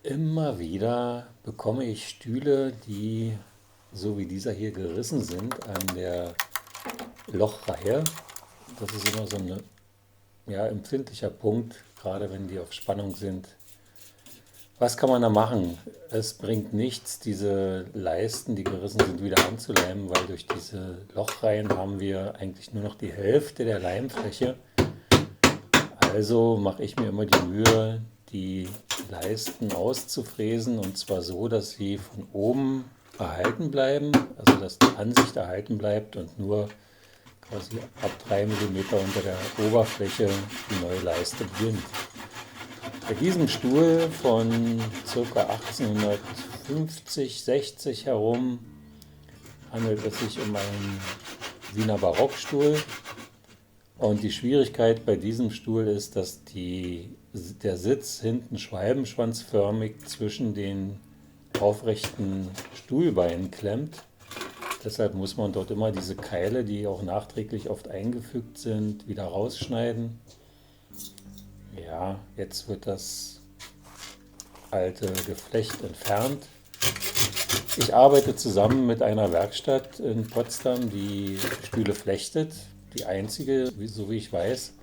Immer wieder bekomme ich Stühle, die so wie dieser hier gerissen sind an der Lochreihe. Das ist immer so ein empfindlicher Punkt, gerade wenn die auf Spannung sind. Was kann man da machen? Es bringt nichts, diese Leisten, die gerissen sind, wieder anzuleimen, weil durch diese Lochreihen haben wir eigentlich nur noch die Hälfte der Leimfläche. Also mache ich mir immer die Mühe, die Leisten auszufräsen, und zwar so, dass sie von oben erhalten bleiben, also dass die Ansicht erhalten bleibt und nur quasi ab 3 Millimeter unter der Oberfläche die neue Leiste beginnt. Bei diesem Stuhl von ca. 1850, 60 herum handelt es sich um einen Wiener Barockstuhl. Und die Schwierigkeit bei diesem Stuhl ist, dass der Sitz hinten schwalbenschwanzförmig zwischen den aufrechten Stuhlbeinen klemmt. Deshalb muss man dort immer diese Keile, die auch nachträglich oft eingefügt sind, wieder rausschneiden. Ja, jetzt wird das alte Geflecht entfernt. Ich arbeite zusammen mit einer Werkstatt in Potsdam, die Stühle flechtet. Die einzige, so wie ich weiß,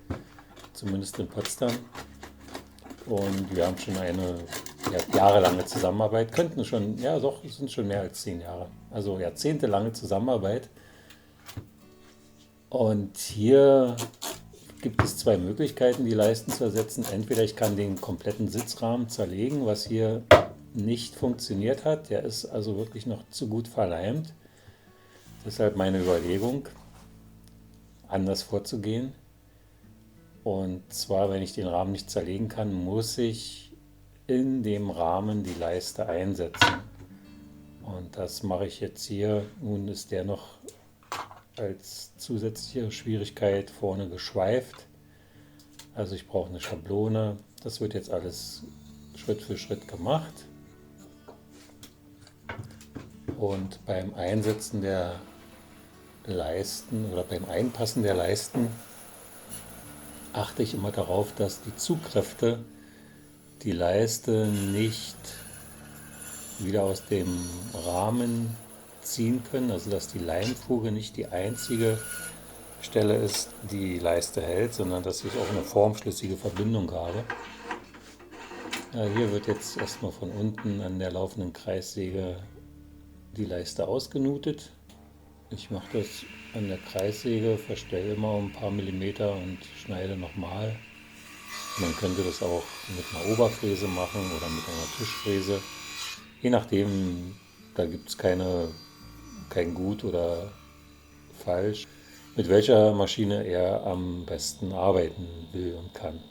zumindest in Potsdam. Und wir haben schon eine jahrelange Zusammenarbeit, könnten schon, ja doch, es sind schon mehr als 10 Jahre, also jahrzehntelange Zusammenarbeit. Und hier gibt es zwei Möglichkeiten, die Leisten zu ersetzen. Entweder ich kann den kompletten Sitzrahmen zerlegen, was hier nicht funktioniert hat. Der ist also wirklich noch zu gut verleimt. Deshalb meine Überlegung, anders vorzugehen. Und zwar, wenn ich den Rahmen nicht zerlegen kann, muss ich in dem Rahmen die Leiste einsetzen. Und das mache ich jetzt hier. Nun ist der noch als zusätzliche Schwierigkeit vorne geschweift. Also ich brauche eine Schablone. Das wird jetzt alles Schritt für Schritt gemacht. Und beim Einsetzen der Leisten oder beim Einpassen der Leisten achte ich immer darauf, dass die Zugkräfte die Leiste nicht wieder aus dem Rahmen ziehen können, also dass die Leimfuge nicht die einzige Stelle ist, die die Leiste hält, sondern dass ich auch eine formschlüssige Verbindung habe. Ja, hier wird jetzt erstmal von unten an der laufenden Kreissäge die Leiste ausgenutet. Ich mache das an der Kreissäge, verstelle immer um ein paar Millimeter und schneide nochmal. Man könnte das auch mit einer Oberfräse machen oder mit einer Tischfräse. Je nachdem, da gibt es kein Gut oder Falsch, mit welcher Maschine er am besten arbeiten will und kann.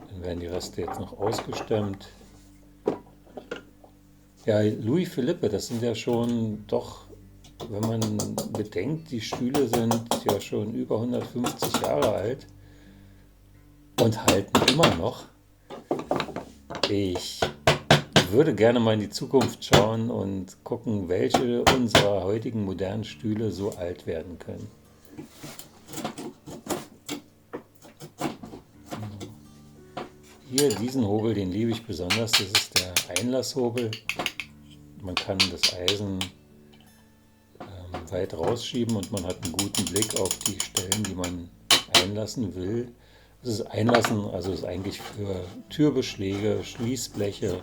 Dann werden die Reste jetzt noch ausgestemmt. Ja, Louis Philippe, das sind ja schon doch, wenn man bedenkt, die Stühle sind ja schon über 150 Jahre alt und halten immer noch. Ich würde gerne mal in die Zukunft schauen und gucken, welche unserer heutigen modernen Stühle so alt werden können. Hier, diesen Hobel, den liebe ich besonders. Das ist der Einlasshobel. Man kann das Eisen weit rausschieben und man hat einen guten Blick auf die Stellen, die man einlassen will. Das ist Einlassen, also ist eigentlich für Türbeschläge, Schließbleche,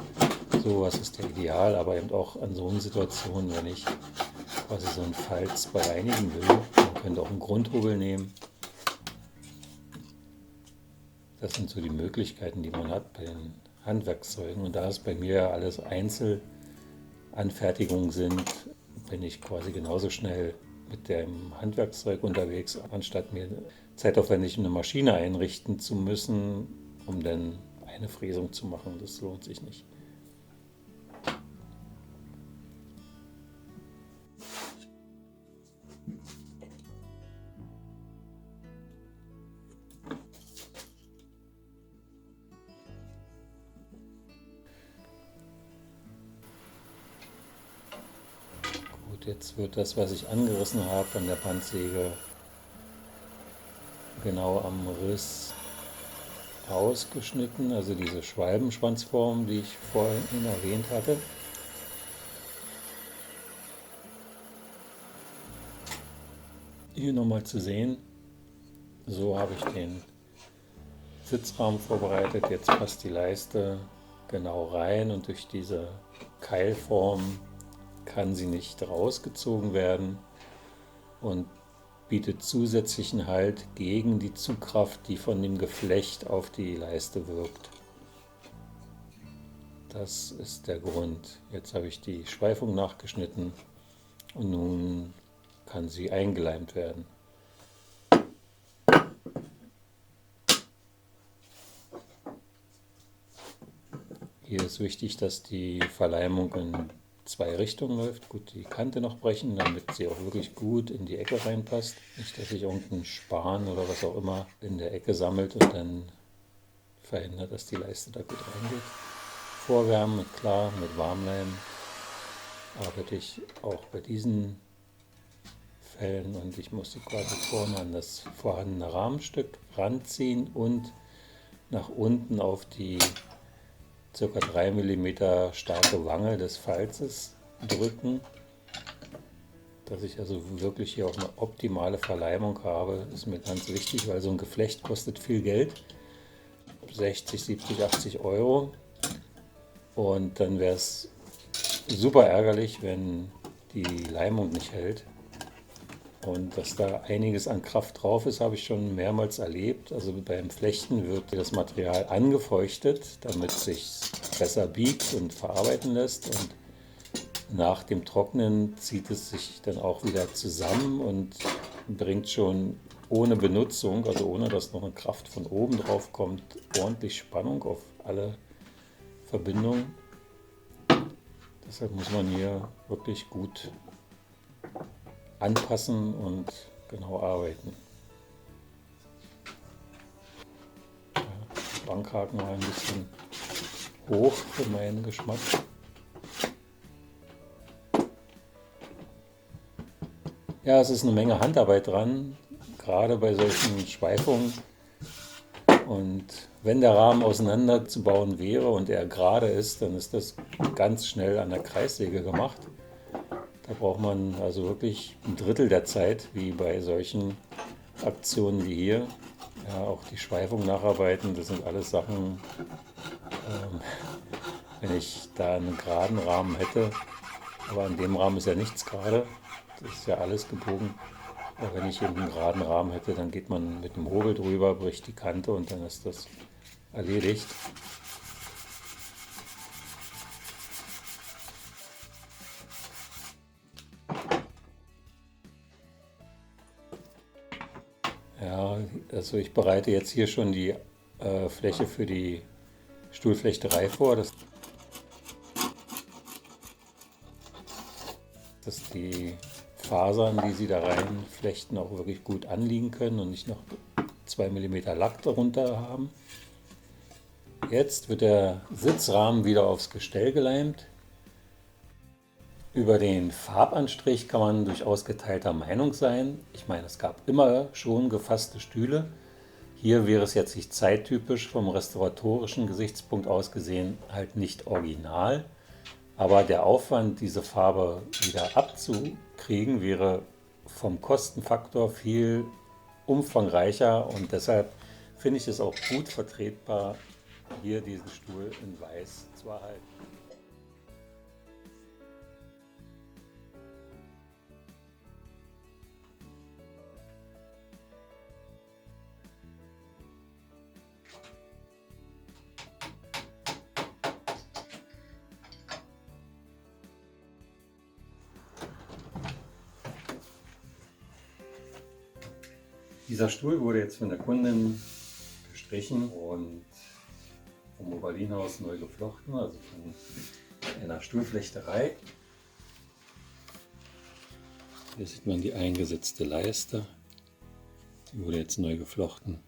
sowas ist der Ideal, aber eben auch an so einer Situation, wenn ich quasi so einen Falz bereinigen will. Man könnte auch einen Grundhobel nehmen. Das sind so die Möglichkeiten, die man hat bei den Handwerkszeugen. Und da es bei mir ja alles Einzelanfertigungen sind, bin ich quasi genauso schnell mit dem Handwerkszeug unterwegs, anstatt mir zeitaufwendig eine Maschine einrichten zu müssen, um dann eine Fräsung zu machen. Das lohnt sich nicht. Jetzt wird das, was ich angerissen habe an der Bandsäge, genau am Riss ausgeschnitten, also diese Schwalbenschwanzform, die ich vorhin erwähnt hatte. Hier nochmal zu sehen, so habe ich den Sitzrahmen vorbereitet. Jetzt passt die Leiste genau rein und durch diese Keilform kann sie nicht rausgezogen werden und bietet zusätzlichen Halt gegen die Zugkraft, die von dem Geflecht auf die Leiste wirkt. Das ist der Grund. Jetzt habe ich die Schweifung nachgeschnitten und nun kann sie eingeleimt werden. Hier ist wichtig, dass die Verleimung in zwei Richtungen läuft. Gut, die Kante noch brechen, damit sie auch wirklich gut in die Ecke reinpasst. Nicht, dass sich irgendein Span oder was auch immer in der Ecke sammelt und dann verhindert, dass die Leiste da gut reingeht. Vorwärmen, klar, mit Warmleim arbeite ich auch bei diesen Fällen und ich muss sie quasi vorne an das vorhandene Rahmenstück ranziehen und nach unten auf die ca. 3 mm starke Wange des Falzes drücken, dass ich also wirklich hier auch eine optimale Verleimung habe, ist mir ganz wichtig, weil so ein Geflecht kostet viel Geld, 60, 70, 80 Euro, und dann wäre es super ärgerlich, wenn die Leimung nicht hält. Und dass da einiges an Kraft drauf ist, habe ich schon mehrmals erlebt. Also beim Flechten wird das Material angefeuchtet, damit es sich besser biegt und verarbeiten lässt. Und nach dem Trocknen zieht es sich dann auch wieder zusammen und bringt schon ohne Benutzung, also ohne dass noch eine Kraft von oben drauf kommt, ordentlich Spannung auf alle Verbindungen. Deshalb muss man hier wirklich gut anpassen und genau arbeiten. Ja, Bankhaken war ein bisschen hoch für meinen Geschmack. Ja, es ist eine Menge Handarbeit dran, gerade bei solchen Schweifungen. Und wenn der Rahmen auseinanderzubauen wäre und er gerade ist, dann ist das ganz schnell an der Kreissäge gemacht. Da braucht man also wirklich ein Drittel der Zeit, wie bei solchen Aktionen wie hier. Ja, auch die Schweifung nacharbeiten, das sind alles Sachen, wenn ich da einen geraden Rahmen hätte, aber an dem Rahmen ist ja nichts gerade, das ist ja alles gebogen. Aber wenn ich eben einen geraden Rahmen hätte, dann geht man mit dem Hobel drüber, bricht die Kante und dann ist das erledigt. Ja, also ich bereite jetzt hier schon die Fläche für die Stuhlflechterei vor, dass die Fasern, die Sie da reinflechten, auch wirklich gut anliegen können und nicht noch 2 mm Lack darunter haben. Jetzt wird der Sitzrahmen wieder aufs Gestell geleimt. Über den Farbanstrich kann man durchaus geteilter Meinung sein. Ich meine, es gab immer schon gefasste Stühle. Hier wäre es jetzt nicht zeittypisch, vom restauratorischen Gesichtspunkt aus gesehen halt nicht original. Aber der Aufwand, diese Farbe wieder abzukriegen, wäre vom Kostenfaktor viel umfangreicher und deshalb finde ich es auch gut vertretbar, hier diesen Stuhl in Weiß zu erhalten. Dieser Stuhl wurde jetzt von der Kundin gestrichen und vom Oberlinhaus neu geflochten, also von einer Stuhlflechterei. Hier sieht man die eingesetzte Leiste, die wurde jetzt neu geflochten.